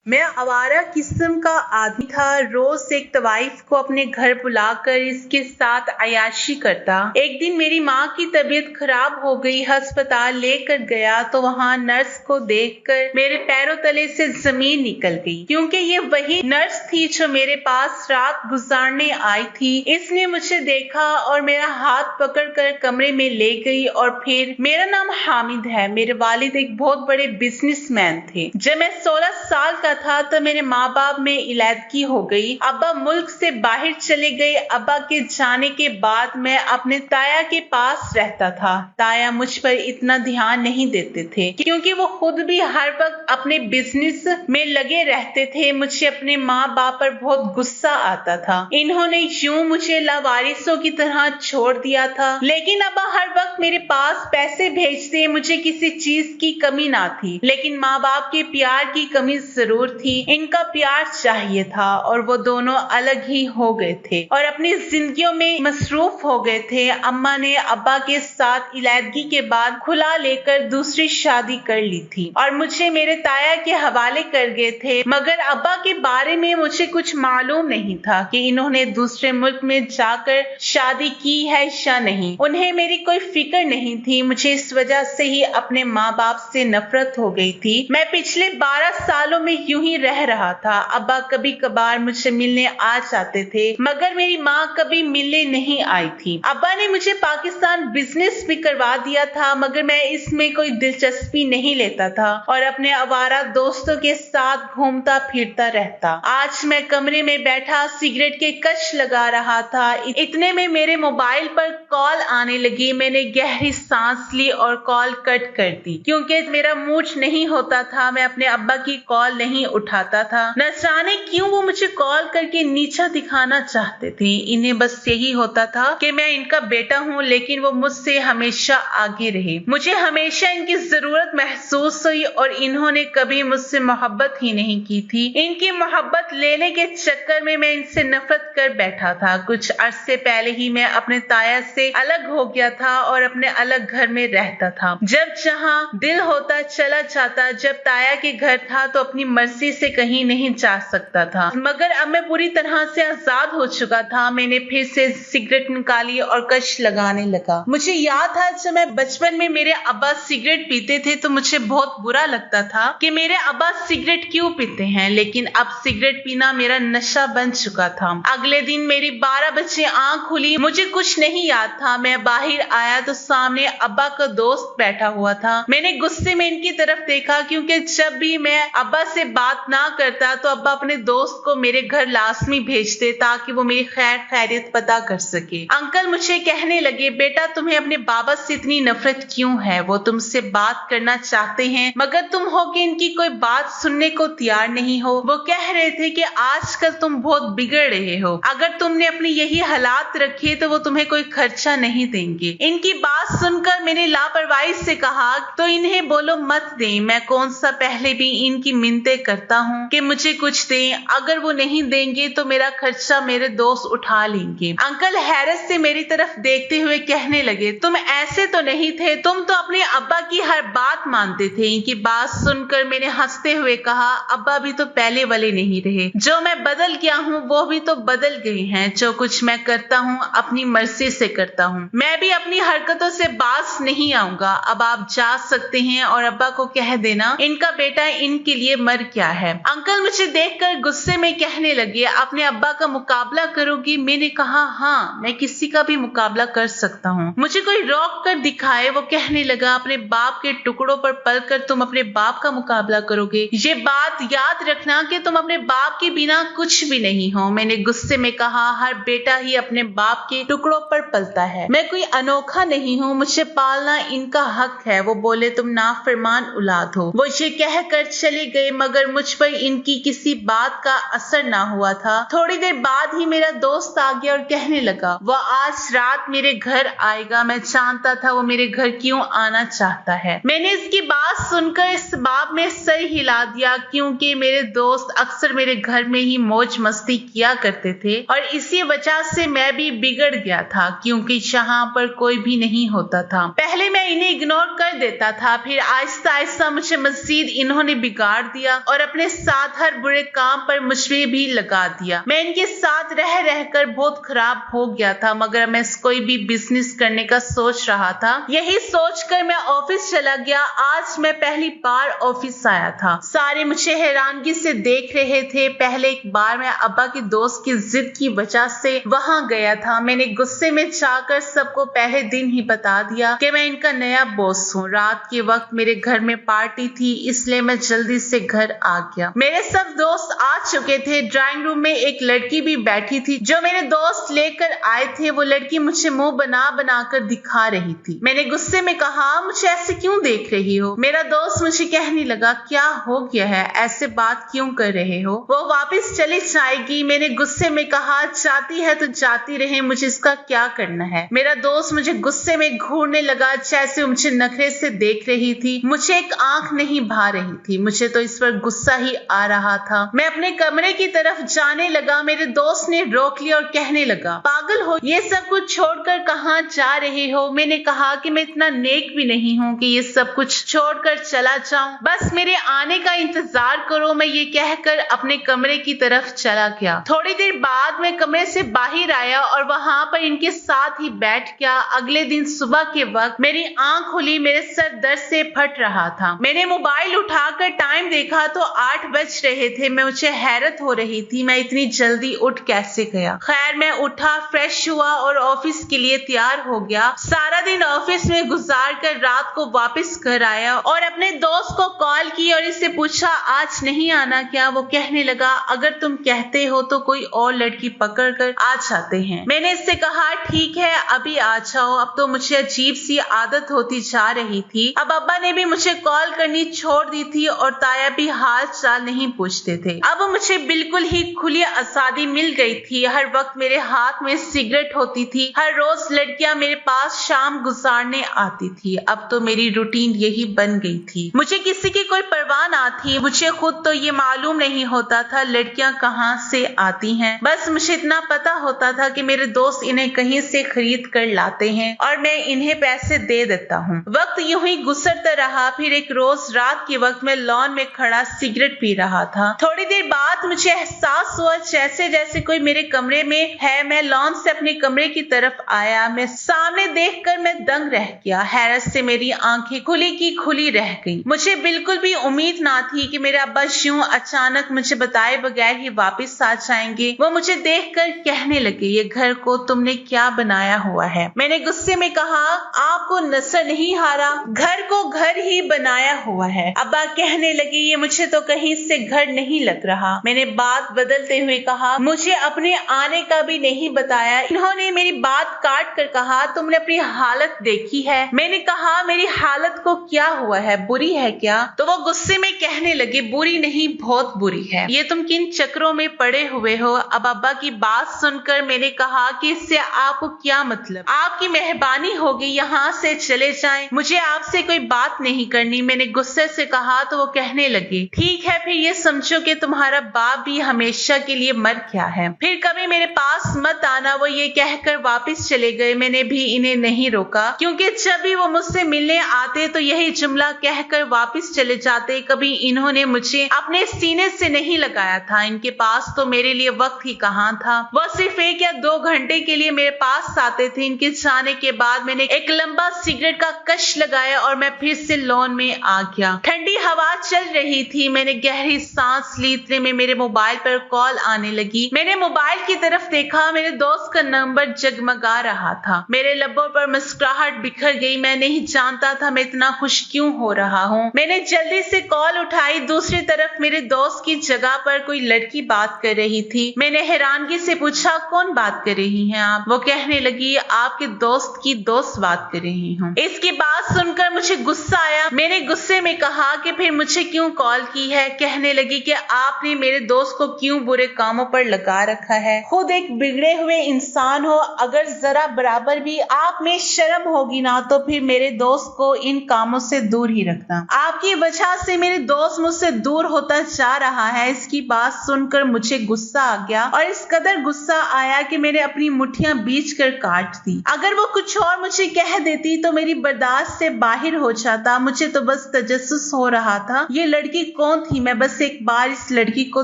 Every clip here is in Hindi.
मैं आवारा किस्म का आदमी था। रोज एक तवाइफ को अपने घर बुलाकर इसके साथ अयाशी करता। एक दिन मेरी माँ की तबीयत खराब हो गई, अस्पताल लेकर गया तो वहाँ नर्स को देखकर मेरे पैरों तले से जमीन निकल गई, क्योंकि ये वही नर्स थी जो मेरे पास रात गुजारने आई थी। इसने मुझे देखा और मेरा हाथ पकड़कर कमरे में ले गई और फिर मेरा नाम हामिद है। मेरे वालिद एक बहुत बड़े बिजनेसमैन थे। जब मैं 16 साल का था तो मेरे माँ बाप में इलादगी हो गई। अब्बा मुल्क से बाहर चले गए। अब्बा के जाने के बाद मैं अपने ताया के पास रहता था। ताया मुझ पर इतना ध्यान नहीं देते थे क्योंकि वो खुद भी हर वक्त अपने बिजनेस में लगे रहते थे। मुझे अपने माँ बाप पर बहुत गुस्सा आता था। इन्होंने यूं मुझे लावारिसों की तरह छोड़ दिया था, लेकिन अब्बा हर वक्त मेरे पास पैसे भेजते। मुझे किसी चीज की कमी ना थी, लेकिन माँ बाप के प्यार की कमी जरूर थी। इनका प्यार चाहिए था और वो दोनों अलग ही हो गए थे और अपनी जिंदगियों में मसरूफ हो गए थे। अम्मा ने अब्बा के साथ इलादगी के बाद खुला लेकर दूसरी शादी कर ली थी और मुझे मेरे ताया के हवाले कर गए थे। मगर अब्बा के बारे में मुझे कुछ मालूम नहीं था कि इन्होंने दूसरे मुल्क में जाकर शादी की है या नहीं। उन्हें मेरी कोई फिक्र नहीं थी। मुझे इस वजह से ही अपने माँ बाप से नफरत हो गई थी। मैं पिछले 12 सालों में यूं ही रह रहा था। अब्बा कभी कभार मुझसे मिलने आ जाते थे, मगर मेरी माँ कभी मिलने नहीं आई थी। अब्बा ने मुझे पाकिस्तान बिजनेस भी करवा दिया था, मगर मैं इसमें कोई दिलचस्पी नहीं लेता था और अपने आवारा दोस्तों के साथ घूमता फिरता रहता। आज मैं कमरे में बैठा सिगरेट के कश लगा रहा था, इतने में मेरे मोबाइल पर कॉल आने लगी। मैंने गहरी सांस ली और कॉल कट कर दी। क्योंकि मेरा मूड नहीं होता था, मैं अपने अब्बा की कॉल नहीं उठाता था। न जाने क्यों वो मुझे कॉल करके नीचा दिखाना चाहते थे। इन्हें बस यही होता था कि मैं इनका बेटा हूँ, लेकिन वो मुझसे हमेशा आगे रहे। मुझे हमेशा इनकी जरूरत महसूस हुई और इन्होंने कभी मुझसे मोहब्बत ही नहीं की थी। इनकी मोहब्बत लेने के चक्कर में मैं इनसे नफरत कर बैठा था। कुछ अरसे पहले ही मैं अपने ताया से अलग हो गया था और अपने अलग घर में रहता था। जब जहाँ दिल होता चला जाता। जब ताया के घर था तो अपनी मर्जी से कहीं नहीं जा सकता था, मगर अब मैं पूरी तरह से आजाद हो चुका था। मैंने फिर से सिगरेट निकाली और कश लगाने लगा। मुझे याद था जब मैं बचपन में मेरे अब्बा सिगरेट पीते थे तो मुझे बहुत बुरा लगता था कि मेरे अब्बा सिगरेट क्यों पीते हैं, लेकिन अब सिगरेट पीना मेरा नशा बन चुका था। अगले दिन मेरी 12 बजे आंख खुली। मुझे कुछ नहीं याद था। मैं बाहर आया तो सामने अब्बा का दोस्त बैठा हुआ था। मैंने गुस्से में इनकी तरफ देखा, क्योंकि जब भी मैं अब्बा से बात ना करता तो अब्बा अपने दोस्त को मेरे घर लाजमी भेजते ताकि वो मेरी खैर खैरियत पता कर सके। अंकल मुझे कहने लगे, बेटा तुम्हें अपने बाबा से इतनी नफरत क्यों है? वो तुमसे बात करना चाहते हैं, मगर तुम हो कि इनकी कोई बात सुनने को तैयार नहीं हो। वो कह रहे थे कि आजकल तुम बहुत बिगड़ रहे हो। अगर तुमने अपनी यही हालात रखे तो वो तुम्हें कोई खर्चा नहीं देंगे। इनकी बात सुनकर मैंने लापरवाही से कहा, तो इन्हें बोलो मत दें। मैं कौन सा पहले भी इनकी मिन्नतें करता हूँ कि मुझे कुछ दें। अगर वो नहीं देंगे तो मेरा खर्चा मेरे दोस्त उठा लेंगे। अंकल हैरत से मेरी तरफ देखते हुए कहने लगे, तुम ऐसे तो नहीं थे, तुम तो अपने अब्बा की हर बात मानते थे। इनकी बात सुनकर मैंने हंसते हुए कहा, अब्बा भी तो पहले वाले नहीं रहे। जो मैं बदल गया हूँ वो भी तो बदल गए हैं। जो कुछ मैं करता हूँ अपनी मर्जी से करता हूँ। मैं भी अपनी हरकतों से बाज नहीं आऊंगा। अब आप जा सकते हैं और अब्बा को कह देना इनका बेटा इनके लिए मर गया है। अंकल मुझे देखकर गुस्से में कहने लगे, अपने अब्बा का मुकाबला करोगी? मैंने कहा, हाँ मैं किसी का भी मुकाबला कर सकता हूँ, मुझे कोई रोक कर दिखाए। वो कहने लगा, अपने बाप के टुकड़ों पर पलकर तुम अपने बाप का मुकाबला करोगे? ये बात याद रखना कि तुम अपने बाप के बिना कुछ भी नहीं हो। मैंने गुस्से में कहा, हर बेटा ही अपने बाप के टुकड़ों पर पलता है। मैं कोई अनोखा नहीं हूँ, मुझे पालना इनका हक है। वो बोले, तुम नाफरमान औलाद हो। वो ये कहकर चले गए, मगर मुझ पर इनकी किसी बात का असर ना हुआ था। थोड़ी देर बाद ही मेरा दोस्त आ गया और कहने लगा, वो आज रात मेरे घर आएगा। मैं जानता था वो मेरे घर क्यों आना चाहता है। मैंने इसकी बात सुनकर इस बात में सर हिला दिया, क्योंकि मेरे दोस्त अक्सर मेरे घर में ही मौज मस्ती किया करते थे और इसी वजह से मैं भी बिगड़ गया था, क्योंकि यहाँ पर कोई भी नहीं होता था। पहले मैं इन्हें इग्नोर कर देता था, फिर आहिस्ता आहिस्ता मुझे मजीद इन्होंने बिगाड़ दिया। दिया और अपने साथ हर बुरे काम पर मुझे भी लगा दिया। मैं इनके साथ रह रहकर बहुत खराब हो गया था, मगर मैं कोई भी बिजनेस करने का सोच रहा था। यही सोचकर मैं ऑफिस चला गया। आज मैं पहली बार ऑफिस आया था। सारे मुझे हैरानगी से देख रहे थे। पहले एक बार मैं अब्बा के दोस्त की जिद की वजह से वहां गया था। मैंने गुस्से में जाकर सबको पहले दिन ही बता दिया कि मैं इनका नया बॉस हूँ। रात के वक्त मेरे घर में पार्टी थी, इसलिए मैं जल्दी से घर आ गया। मेरे सब दोस्त आ चुके थे। ड्राइंग रूम में एक लड़की भी बैठी थी जो मेरे दोस्त लेकर आए थे। वो लड़की मुझे मुंह बना बना कर दिखा रही थी। मैंने गुस्से में कहा, मुझे ऐसे क्यों देख रही हो? मेरा दोस्त मुझे कहने लगा, क्या हो गया है, ऐसे बात क्यों कर रहे हो? वो वापस चली जाएगी। मैंने गुस्से में कहा, जाती है तो जाती रहे, मुझे इसका क्या करना है? मेरा दोस्त मुझे गुस्से में घूरने लगा, जैसे मुझे नखरे से देख रही थी। मुझे एक आंख नहीं भा रही थी। मुझे तो इस पर गुस्सा ही आ रहा था। मैं अपने कमरे की तरफ जाने लगा। मेरे दोस्त ने रोक लिया और कहने लगा, पागल हो, ये सब कुछ छोड़कर कहाँ जा रहे हो? मैंने कहा कि मैं इतना नेक भी नहीं हूँ कि ये सब कुछ छोड़कर चला जाऊं। बस मेरे आने का इंतजार करो। मैं ये कहकर अपने कमरे की तरफ चला गया। थोड़ी देर बाद मैं कमरे से बाहर आया और वहां पर इनके साथ ही बैठ गया। अगले दिन सुबह के वक्त मेरी आंख खुली। मेरे सर दर्द से फट रहा था। मैंने मोबाइल उठाकर टाइम देखा तो 8 बज रहे थे। मुझे हैरत हो रही थी, मैं इतनी जल्दी उठ कैसे गया। खैर, मैं उठा, फ्रेश हुआ और ऑफिस के लिए तैयार हो गया। सारा दिन ऑफिस में गुजार कर रात को वापस घर आया और अपने दोस्त को कॉल की और इससे पूछा, आज नहीं आना क्या? वो कहने लगा, अगर तुम कहते हो तो कोई और लड़की पकड़ कर आ जाते हैं। मैंने इससे कहा, ठीक है, अभी आ जाओ। अब तो मुझे अजीब सी आदत होती जा रही थी। अब अब्बा ने भी मुझे कॉल करनी छोड़ दी थी और ताया भी हाल चाल नहीं पूछते थे। अब मुझे बिल्कुल ही खुली आजादी मिल गई थी। हर वक्त मेरे हाथ में सिगरेट होती थी। हर रोज लड़कियां मेरे पास शाम गुजारने आती थी। अब तो मेरी रूटीन यही बन गई थी। मुझे किसी की कोई परवाह ना थी। मुझे खुद तो ये मालूम नहीं होता था लड़कियां कहाँ से आती हैं। बस मुझे इतना पता होता था कि मेरे दोस्त इन्हें कहीं से खरीद कर लाते हैं और मैं इन्हें पैसे दे देता हूँ। वक्त यूं ही गुजरता रहा। फिर एक रोज रात के वक्त मैं लॉन में खड़ा सिगरेट पी रहा था। थोड़ी देर बाद मुझे एहसास हुआ जैसे जैसे कोई मेरे कमरे में है। मैं लॉन से अपने कमरे की तरफ आया। मैं सामने देखकर मैं दंग रह गया। हैरत से मेरी आंखें खुली की खुली रह गईं। मुझे बिल्कुल भी उम्मीद ना थी कि मेरे अब्बा यूं अचानक मुझे बताए बगैर ही वापस आ जाएंगे। वो मुझे देखकर कहने लगे, ये घर को तुमने क्या बनाया हुआ है? मैंने गुस्से में कहा, आपको नजर नहीं आ रहा? घर को घर ही बनाया हुआ है। अब्बा कहने लगे, ये मुझे तो कहीं से घर नहीं लग रहा। मैंने बात बदलते हुए कहा, मुझे अपने आने का भी नहीं बताया। इन्होंने मेरी बात काट कर कहा, तुमने अपनी हालत देखी है? मैंने कहा, मेरी हालत को क्या हुआ है, बुरी है क्या? तो वो गुस्से में कहने लगे, बुरी नहीं, बहुत बुरी है। ये तुम किन चक्रों में पड़े हुए हो? अब अब्बा की बात सुनकर मैंने कहा कि इससे आपको क्या मतलब? आपकी मेहरबानी होगी, यहाँ से चले जाएं। मुझे आपसे कोई बात नहीं करनी। मैंने गुस्से से कहा तो वो कहने लगे, ठीक है, फिर ये समझो कि तुम्हारा बाप भी हमेशा के लिए मर गया है। फिर कभी मेरे पास मत आना। वो ये कहकर वापस चले गए। मैंने भी इन्हें नहीं रोका, क्योंकि जब भी वो मुझसे मिलने आते तो यही जुमला कहकर वापस चले जाते। कभी इन्होंने मुझे अपने सीने से नहीं लगाया था। इनके पास तो मेरे लिए वक्त ही कहाँ था। वो सिर्फ 1 या 2 घंटे के लिए मेरे पास आते थे। इनके जाने के बाद मैंने एक लंबा सिगरेट का कश लगाया और मैं फिर से लॉन में आ गया। ठंडी हवा चल रही थी। मैंने गहरी सांस ली। इतने में मेरे मोबाइल पर कॉल आने लगी। मैंने मोबाइल की तरफ देखा। मेरे दोस्त का नंबर जगमगा रहा था। मेरे लब्बों पर मुस्कुराहट बिखर गई। मैं नहीं जानता था मैं इतना खुश क्यों हो रहा हूँ। मैंने जल्दी से कॉल उठाई। दूसरी तरफ मेरे दोस्त की जगह पर कोई लड़की बात कर रही थी। मैंने हैरानगी से पूछा, कौन बात कर रही हैं आप? वो कहने लगी, आपके दोस्त की दोस्त बात कर रही हूँ। इसकी बात सुनकर मुझे गुस्सा आया। मैंने गुस्से में कहा कि फिर मुझे क्यों कॉल की है? कहने लगी कि आपने मेरे दोस्त को क्यों बुरे कामों पर लगा रखा है? खुद एक बिगड़े हुए इंसान हो, अगर जरा बराबर भी आप में शर्म होगी ना तो फिर मेरे दोस्त को इन कामों से दूर ही रखना। आपकी वजह से मेरे दोस्त मुझसे दूर होता जा रहा है। इसकी बात सुनकर मुझे गुस्सा आ गया और इस कदर गुस्सा आया कि मैंने अपनी मुट्ठियां बीच कर काट दी। अगर वो कुछ और मुझे कह देती तो मेरी बर्दाश्त से बाहर हो जाता। मुझे तो बस तजस्सुस हो रहा था ये लड़की लड़की कौन थी, मैं बस एक बार इस लड़की को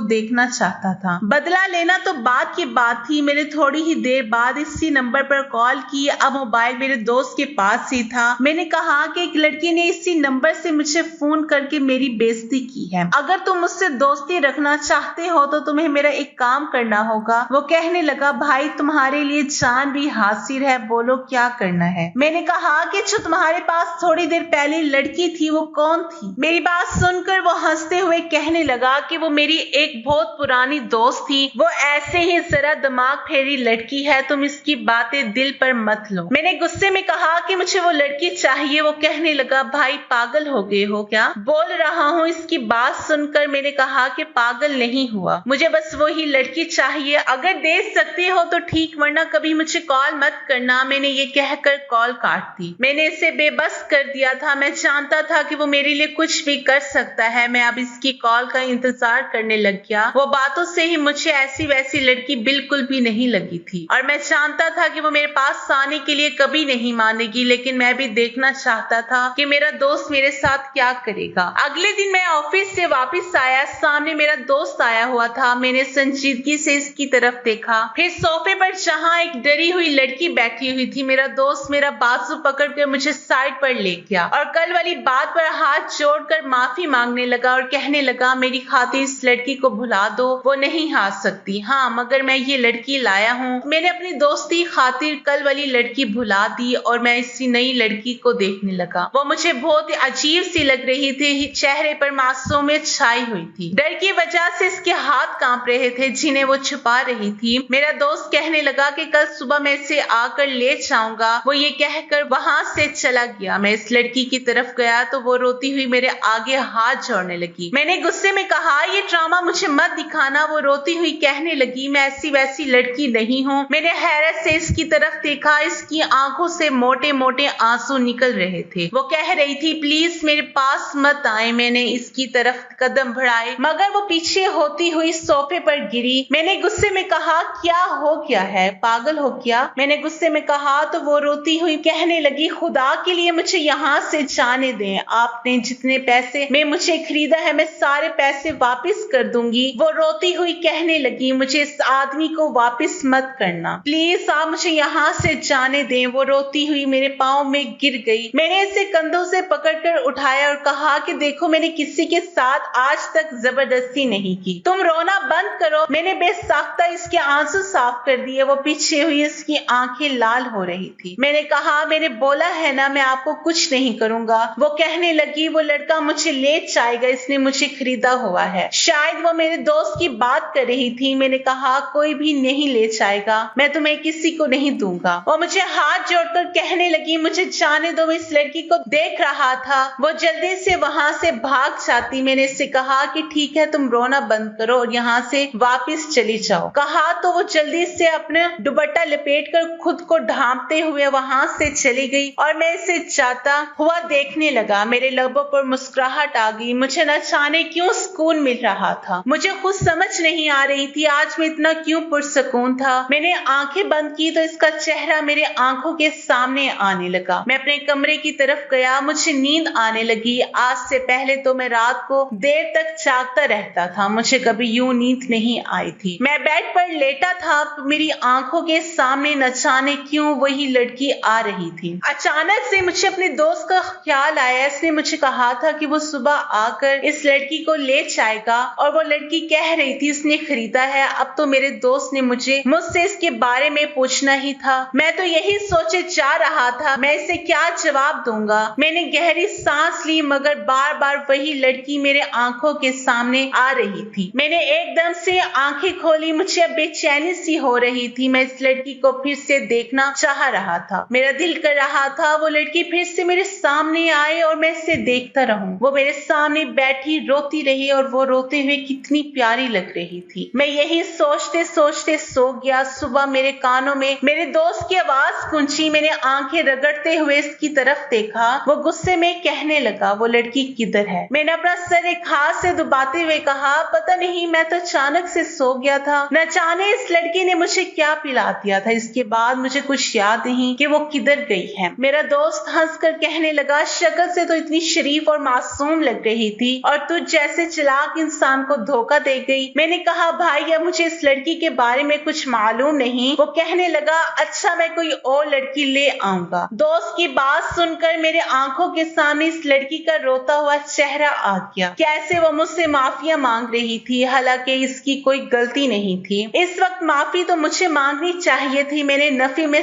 देखना चाहता था। बदला लेना तो बात की बात थी। मैंने थोड़ी ही देर बाद इसी नंबर पर कॉल की। अब मोबाइल मेरे दोस्त के पास ही था। मैंने कहा कि एक लड़की ने इसी नंबर से मुझे फोन करके मेरी बेइज्जती की है। अगर तुम मुझसे दोस्ती रखना चाहते हो तो तुम्हें मेरा एक काम करना होगा। वो कहने लगा, भाई तुम्हारे लिए जान भी हाजिर है, बोलो क्या करना है। मैंने कहा कि जो तुम्हारे पास थोड़ी देर पहले लड़की थी वो कौन थी। मेरी बात सुनकर वो हंसते हुए कहने लगा कि वो मेरी एक बहुत पुरानी दोस्त थी। वो ऐसे ही जरा दिमाग फेरी लड़की है, तुम इसकी बातें दिल पर मत लो। मैंने गुस्से में कहा कि मुझे वो लड़की चाहिए। वो कहने लगा, भाई पागल हो गए हो क्या, बोल रहा हूँ। इसकी बात सुनकर मैंने कहा कि पागल नहीं हुआ, मुझे बस वही लड़की चाहिए। अगर दे सकते हो तो ठीक, वरना कभी मुझे कॉल मत करना। मैंने ये कहकर कॉल काट दी। मैंने इसे बेबस कर दिया था। मैं जानता था कि वो मेरे लिए कुछ भी कर सकता है। मैं अब इसकी कॉल का इंतजार करने लग गया। वो बातों से ही मुझे ऐसी वैसी लड़की बिल्कुल भी नहीं लगी थी और मैं जानता था कि वो मेरे पास आने के लिए कभी नहीं मानेगी, लेकिन मैं भी देखना चाहता था कि मेरा दोस्त मेरे साथ क्या करेगा। अगले दिन मैं ऑफिस से वापस आया। सामने मेरा दोस्त आया हुआ था। मैंने संजीदगी से इसकी तरफ देखा, फिर सोफे पर जहाँ एक डरी हुई लड़की बैठी हुई थी। मेरा दोस्त मेरा बाजू पकड़कर मुझे साइड पर ले गया और कल वाली बात पर हाथ जोड़कर माफी मांगने लगा और कहने लगा, मेरी खातिर इस लड़की को भुला दो, वो नहीं आ सकती। हाँ, मगर मैं ये लड़की लाया हूँ। मैंने अपनी दोस्ती खातिर कल वाली लड़की भुला दी और मैं इसी नई लड़की को देखने लगा। वो मुझे बहुत अजीब सी लग रही थी। चेहरे पर मासूमियत छाई हुई थी। डर की वजह से इसके हाथ कांप रहे थे जिन्हें वो छुपा रही थी। मेरा दोस्त कहने लगा कि कल सुबह मैं इसे आकर ले जाऊंगा। वो ये कहकर वहां से चला गया। मैं इस लड़की की तरफ गया तो वो रोती हुई मेरे आगे हाथ जोड़ने लगी। मैंने गुस्से में कहा, ये ड्रामा मुझे मत दिखाना। वो रोती हुई कहने लगी, मैं ऐसी वैसी लड़की नहीं हूँ। मैंने हैरत से इसकी तरफ देखा। इसकी आंखों से मोटे मोटे आंसू निकल रहे थे। वो कह रही थी, प्लीज मेरे पास मत आए। मैंने इसकी तरफ कदम बढ़ाए मगर वो पीछे होती हुई सोफे पर गिरी। मैंने गुस्से में कहा, क्या हो गया है, पागल हो क्या। मैंने गुस्से में कहा तो वो रोती हुई कहने लगी, खुदा के लिए मुझे यहाँ से जाने दें। आपने जितने पैसे में मुझे खरीदा है मैं सारे पैसे वापस कर दूंगी। वो रोती हुई कहने लगी, मुझे इस आदमी को वापस मत करना, प्लीज आप मुझे यहाँ से जाने दें। वो रोती हुई मेरे पाँव में गिर गई। मैंने इसे कंधों से पकड़कर उठाया और कहा कि देखो, मैंने किसी के साथ आज तक जबरदस्ती नहीं की, तुम रोना बंद करो। मैंने बेसाख्ता इसके आंसू साफ कर दिए। वो पीछे हुई इसकी आंखें लाल हो रही थी। मैंने कहा, मैंने बोला है ना मैं आपको कुछ नहीं करूंगा। वो कहने लगी, वो लड़का मुझे ले जाएगा, इसने मुझे खरीदा हुआ है। शायद वो मेरे दोस्त की बात कर रही थी। मैंने कहा, कोई भी नहीं ले जाएगा, मैं तुम्हें किसी को नहीं दूंगा। वो मुझे हाथ जोड़कर कहने लगी, मुझे जाने दो, मैं इस लड़की को देख रहा था। वो जल्दी से वहां से भाग जाती। मैंने इससे कहा कि ठीक है, तुम रोना बंद करो और यहाँ से वापस चली जाओ। कहा तो वो जल्दी से अपने दुपट्टा लपेटकर खुद को ढांपते हुए वहां से चली गई और मैं इसे जाता हुआ देखने लगा। मेरे लबों पर मुस्कुराहट आ गई। मुझे न जाने क्यों सुकून मिल रहा था। मुझे खुद समझ नहीं आ रही थी आज मैं इतना क्यों पुरसुकून था। मैंने आंखें बंद की तो इसका चेहरा मेरे आंखों के सामने आने लगा। मैं अपने कमरे की तरफ गया। मुझे नींद आने लगी। आज से पहले तो मैं रात को देर तक जागता रहता था, मुझे कभी यूं नींद नहीं आई थी। मैं बेड पर लेटा था, मेरी आंखों के सामने न जाने क्यों वही लड़की आ रही थी। अचानक से मुझे अपने दोस्त का ख्याल आया। इसने मुझे कहा था कि वो सुबह आकर इस लड़की को ले जाएगा और वो लड़की कह रही थी इसने खरीदा है। अब तो मेरे दोस्त ने मुझसे इसके बारे में पूछना ही था। मैं तो यही सोचे जा रहा था मैं इसे क्या जवाब दूंगा। मैंने गहरी सांस ली मगर बार बार वही लड़की मेरे आंखों के सामने आ रही थी। मैंने एकदम से आंखें खोली। मुझे अब बेचैनी सी हो रही थी। मैं इस लड़की को फिर से देखना चाह रहा था। मेरा दिल कर रहा था वो लड़की फिर से मेरे सामने आए और मैं इसे देखता रहूं। वो मेरे सामने बैठी रोती रही और वो रोते हुए कितनी प्यारी लग रही थी। मैं यही सोचते सोचते सो गया। सुबह मेरे कानों में मेरे दोस्त की आवाज गूंजी। मैंने आंखें रगड़ते हुए इसकी तरफ देखा। वो गुस्से में कहने लगा, वो लड़की किधर है। मैंने अपना सर एक हाथ से दबाते हुए कहा, पता नहीं, मैं तो तो अचानक से सो गया था। न जाने इस लड़की ने मुझे क्या पिला दिया था। इसके बाद मुझे कुछ याद नहीं कि वो किधर गई है। मेरा दोस्त हंसकर कहने लगा, शक्ल से तो इतनी शरीफ और मासूम लग रही थी और तुझ जैसे चालाक इंसान को धोखा दे गई। मैंने कहा, भाई अब मुझे इस लड़की के बारे में कुछ मालूम नहीं। वो कहने लगा, अच्छा मैं कोई और लड़की ले आऊंगा। दोस्त की बात सुनकर मेरे आंखों के सामने इस लड़की का रोता हुआ चेहरा आ गया। कैसे वो मुझसे माफिया मांग रही थी, हालांकि इसकी कोई गलती नहीं थी। इस वक्त माफी तो मुझे मांगनी चाहिए थी। मैंने नफी में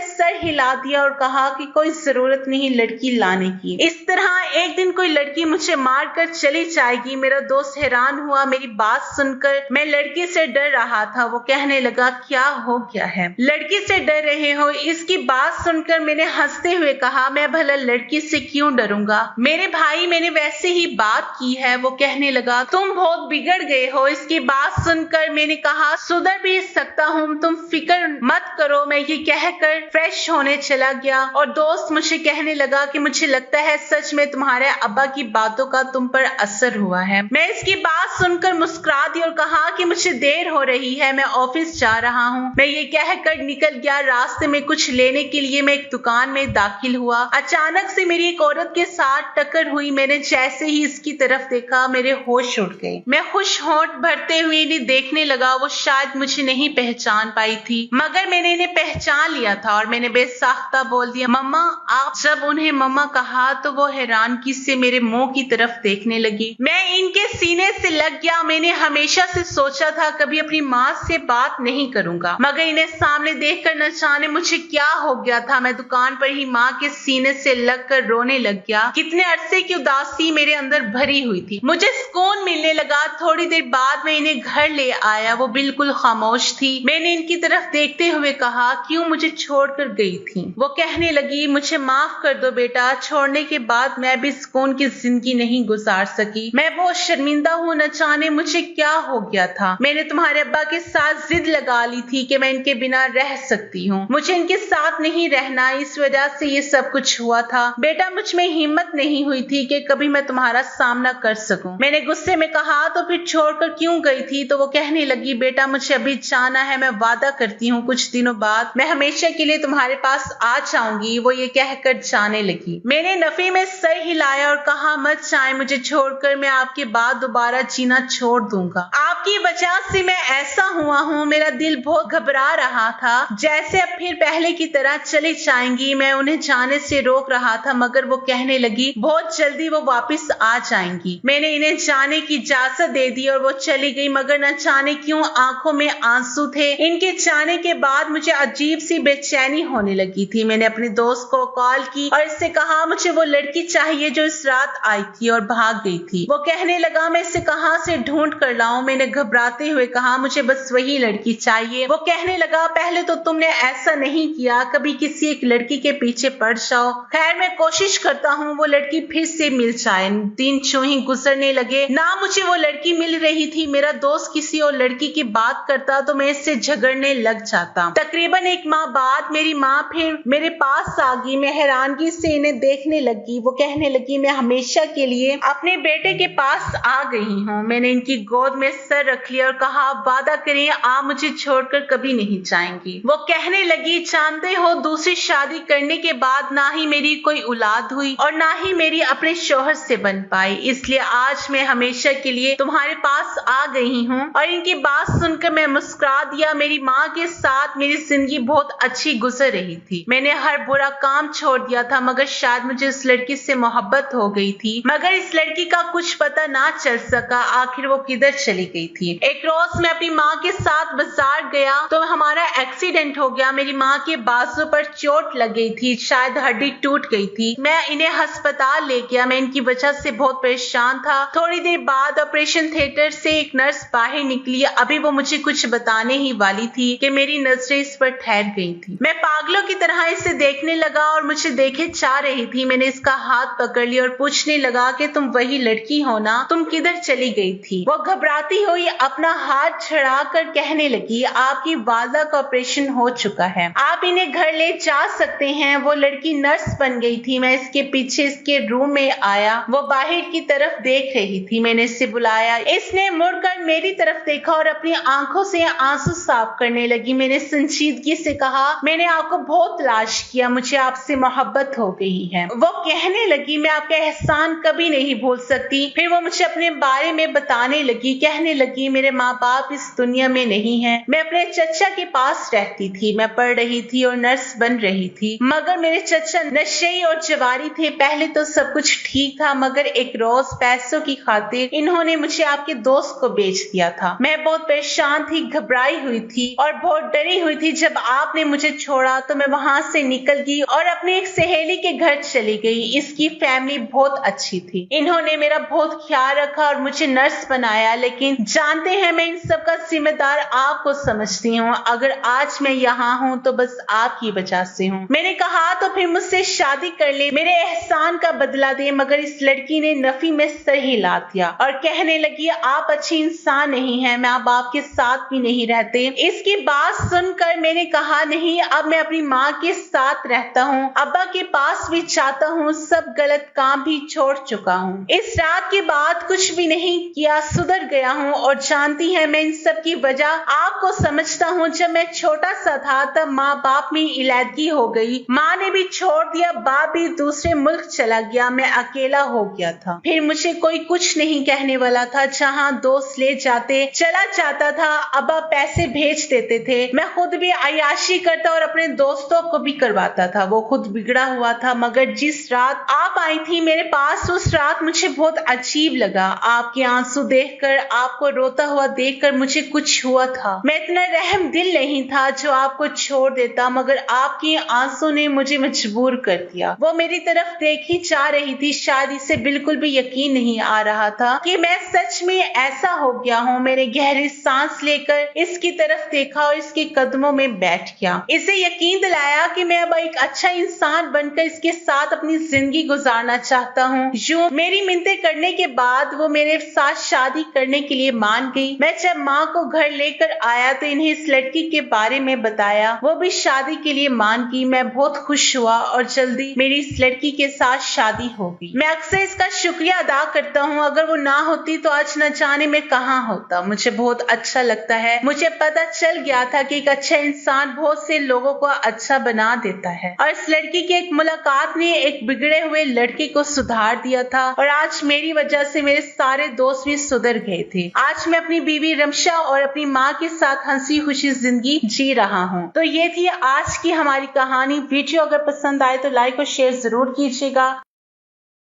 सर हिला दिया और कहा कि कोई जरूरत नहीं लड़की लाने की। इस तरह एक दिन कोई लड़की मुझे मार कर चली जाएगी। मेरा दोस्त हैरान हुआ मेरी बात सुनकर। मैं लड़की से डर रहा था। वो कहने लगा, क्या हो गया है, लड़की से डर रहे हो? इसकी बात सुनकर मैंने हंसते हुए कहा, मैं भला लड़की से क्यों डरूंगा मेरे भाई, मैंने वैसे ही बात की है। वो कहने लगा, तुम बहुत बिगड़ गए हो। इसकी बात सुनकर मैंने कहा, सुधर भी सकता हूँ, तुम फिक्र मत करो। मैं ये कहकर फ्रेश होने चला गया और दोस्त मुझे कहने लगा कि मुझे लगता है सच में तुम्हारे अब्बा की बातों का तुम पर असर हुआ है। मैं इसकी बात सुनकर मुस्कुरा दी और कहा कि मुझे देर हो रही है, मैं ऑफिस जा रहा हूँ। मैं ये कहकर निकल गया। रास्ते में कुछ लेने के लिए मैं एक दुकान में दाखिल हुआ। अचानक से मेरी एक औरत के साथ टक्कर हुई। मैंने जैसे ही इसकी तरफ देखा मेरे होश उड़ गए। मैं खुश होंठ भरते हुए इन्हें देखने लगा। वो शायद मुझे नहीं पहचान पाई थी, मगर मैंने इन्हें पहचान लिया था और मैंने बेसाख्ता बोल दिया, मम्मा आप। जब उन्हें मम्मा कहा तो वो हैरानगी से मेरे मुंह की तरफ देखने लगी। मैं इनके सीने से लग गया। मैंने हमेशा से सोचा था कभी अपनी माँ से बात नहीं करूंगा, मगर इन्हें सामने देखकर न जाने मुझे क्या हो गया था। मैं दुकान पर ही माँ के सीने से लगकर रोने लग गया। कितने अरसे की उदासी मेरे अंदर भरी हुई थी। मुझे सुकून मिलने लगा। थोड़ी देर बाद मैं इन्हें घर ले आया। वो बिल्कुल खामोश थी। मैंने इनकी तरफ देखते हुए कहा, क्यों मुझे छोड़कर गई थी? वो कहने लगी, मुझे माफ कर दो बेटा, छोड़ने के बाद मैं भी सुकून की जिंदगी नहीं गुजार सकी। मैं बहुत शर्मिंदा हूँ, न जाने मुझे क्या हो गया था। मैंने तुम्हारे अब्बा के साथ जिद लगा ली थी कि मैं इनके बिना रह सकती हूँ। मुझे इनके साथ नहीं रहना, इस वजह से ये सब कुछ हुआ था। बेटा मुझ में हिम्मत नहीं हुई थी कि कभी मैं तुम्हारा सामना कर सकूं। मैंने गुस्से में कहा, तो फिर छोड़कर क्यों गई थी? तो वो कहने लगी, बेटा मुझे अभी जाना है, मैं वादा करती हूँ कुछ दिनों बाद मैं हमेशा के लिए तुम्हारे पास आ जाऊंगी। वो ये कहकर जाने लगी। मैंने नफी में सर हिलाया और कहा, मत जाए मुझे छोड़कर, मैं आपके बाद दोबारा जीना छोड़ दूंगा। आपकी वजह से मैं ऐसा हुआ हूँ। मेरा दिल बहुत घबरा रहा था, जैसे अब फिर पहले की तरह चली जाएंगी। मैं उन्हें जाने से रोक रहा था, मगर वो कहने लगी, बहुत जल्दी वो वापस आ जाएंगी। मैंने इन्हें जाने की इजाजत दे दी और वो चली गई, मगर न जाने क्यों आंखों में आंसू थे। इनके जाने के बाद मुझे अजीब सी बेचैनी होने लगी थी। मैंने अपने दोस्त को कॉल की और इससे कहा, मुझे वो लड़की चाहिए जो इस रात आई थी और भाग गई थी। वो कहने लगा, मैं इसे कहां से ढूंढ कर लाऊं? मैंने घबराते हुए कहा, मुझे बस वही लड़की चाहिए। वो कहने लगा, पहले तो तुमने ऐसा नहीं किया, कभी किसी एक लड़की के पीछे पड़ जाओ। खैर मैं कोशिश करता हूँ वो लड़की फिर से मिल जाए। दिन यूं ही गुजरने लगे, ना मुझे वो लड़की मिल रही थी। मेरा दोस्त किसी और लड़की की बात करता तो मैं इससे झगड़ने लग जाता। तकरीबन एक माह बाद मेरी माँ फिर मेरे पास आ गई। मैं हैरानगी से इन्हें देखने लगी। वो कहने लगी, मैं हमेशा के लिए अपने बेटे के पास आ गई हूँ। मैंने इनकी गोद में सर रख लिया और कहा, वादा करें आप मुझे छोड़कर कभी नहीं जाएंगी। वो कहने लगी, जानते हो दूसरी शादी करने के बाद ना ही मेरी कोई औलाद हुई और ना ही मेरी अपने शोहर से बन पाई, इसलिए आज मैं हमेशा के लिए तुम्हारे पास आ गई हूँ। और इनकी बात सुनकर मैं मुस्कुरा दिया। मेरी माँ के साथ मेरी जिंदगी बहुत अच्छी गुजर रही थी। मैंने हर बुरा काम छोड़ दिया था, मगर शायद मुझे इस लड़की से मोहब्बत हो गई थी। मगर इस लड़की का कुछ पता ना चल सका, आखिर वो किधर चली गई थी। एक रोज मैं अपनी माँ के साथ बाजार गया तो हमारा एक्सीडेंट हो गया। मेरी माँ के बाजू पर चोट लग गई थी, शायद हड्डी टूट गई थी। मैं इन्हें अस्पताल ले गया। मैं इनकी वजह से बहुत परेशान था। थोड़ी देर बाद ऑपरेशन थिएटर से एक नर्स बाहर निकली। अभी वो मुझे कुछ बताने ही वाली थी कि मेरी नजरें इस पर ठहर गई थी। मैं पागलों की तरह इसे देखने लगा और मुझे देखे चाह रही थी। मैंने इसका हाथ पकड़ लिया और पूछने लगा कि तुम वही लड़की हो ना, तुम किधर चली गई थी? वो घबराती हुई अपना अपना हाथ छुड़ाकर कहने लगी, आपकी वालदा का ऑपरेशन हो चुका है, आप इन्हें घर ले जा सकते हैं। वो लड़की नर्स बन गई थी। मैं इसके पीछे इसके रूम में आया। वो बाहर की तरफ देख रही थी। मैंने इसे बुलाया। इसने मुड़कर मेरी तरफ देखा और अपनी आंखों से आंसू साफ करने लगी। मैंने संजीदगी से कहा, मैंने आपको बहुत तलाश किया, मुझे आपसे मोहब्बत हो गई है। वो कहने लगी, मैं आपका एहसान कभी नहीं भूल सकती। फिर वो मुझे अपने बारे में बताने लगी, कहने लगी, मेरे माँ बाप इस दुनिया में नहीं है। मैं अपने चचा के पास रहती थी। मैं पढ़ रही थी और नर्स बन रही थी, मगर मेरे चचा नशेई और जवारी थे। पहले तो सब कुछ ठीक था, मगर एक रोज पैसों की खातिर इन्होंने मुझे आपके दोस्त को बेच दिया था। मैं बहुत परेशान थी, घबराई हुई थी और बहुत डरी हुई थी। जब आपने मुझे छोड़ा तो मैं वहां से निकल गई और अपनी एक सहेली के घर चली गई। इसकी फैमिली बहुत अच्छी थी। इन्होंने मेरा बहुत ख्याल रखा और मुझे नर्स बनाया। लेकिन जानते हैं, मैं इन सब का जिम्मेदार आपको समझती हूँ। अगर आज मैं यहाँ हूँ तो बस आपकी वजह से हूँ। मैंने कहा, तो फिर मुझसे शादी कर ले, मेरे एहसान का बदला दे। मगर इस लड़की ने नफी में सर हिला दिया और कहने लगी, आप अच्छी इंसान नहीं है, मैं अब आपके साथ भी नहीं रहते। इसकी बात सुनकर मैंने कहा, नहीं, अब मैं अपनी माँ के साथ रहता हूँ, अब्बा के पास भी जाता हूँ, सब गलत काम भी छोड़ चुका हूँ। इस रात के बाद कुछ भी नहीं किया, सुधर गया हूँ। और जानती है, मैं इन सब की वजह आपको समझता हूँ। जब मैं छोटा सा था तब माँ बाप में इलादगी हो गई। माँ ने भी छोड़ दिया, बाप भी दूसरे मुल्क चला गया। मैं अकेला हो गया था। फिर मुझे कोई कुछ नहीं कहने वाला था। जहाँ दोस्त ले जाते चला जाता था। अब्बा पैसे भेज देते थे। मैं खुद भी अय्याशी करता और अपने दोस्तों को भी करवाता था। वो खुद बिगड़ा हुआ था। मगर जिस रात आप आई थी मेरे पास, उस रात मुझे बहुत अजीब लगा। आपके आंसू देखकर, आपको रोता हुआ देखकर मुझे कुछ हुआ था। मैं इतना रहम दिल नहीं था जो आपको छोड़ देता, मगर आपके आंसू ने मुझे मजबूर कर दिया। वो मेरी तरफ देखी जा रही थी। शायद इसे बिल्कुल भी यकीन नहीं आ रहा था कि मैं सच में ऐसा हो गया हूँ। मैंने गहरी सांस लेकर इसकी तरफ देखा और इसके कदमों में बैठ गया। इसे यकीन दिलाया कि मैं अब एक अच्छा इंसान बनकर इसके साथ अपनी जिंदगी गुजारना चाहता हूँ। यूं मेरी मिन्नतें करने के बाद वो मेरे साथ शादी करने के लिए मान गई। मैं जब माँ को घर लेकर आया तो इन्हें इस लड़की के बारे में बताया। वो भी शादी के लिए मान गई। मैं बहुत खुश हुआ और जल्दी मेरी इस लड़की के साथ शादी हो गई। मैं अक्सर इसका शुक्रिया अदा करता हूँ। अगर वो ना होती तो आज न जाने मैं कहाँ होता। मुझे बहुत अच्छा लगता है। मुझे पता चल गया था कि एक अच्छा इंसान बहुत से लोगों को अच्छा बना देता है और इस लड़की की एक मुलाकात ने एक बिगड़े हुए लड़के को सुधार दिया था और आज मेरी वजह से मेरे सारे दोस्त भी सुधर गए थे। आज मैं अपनी बीवी रमशा और अपनी माँ के साथ हंसी खुशी जिंदगी जी रहा हूँ। तो ये थी आज की हमारी कहानी। वीडियो अगर पसंद आए तो लाइक और शेयर जरूर कीजिएगा।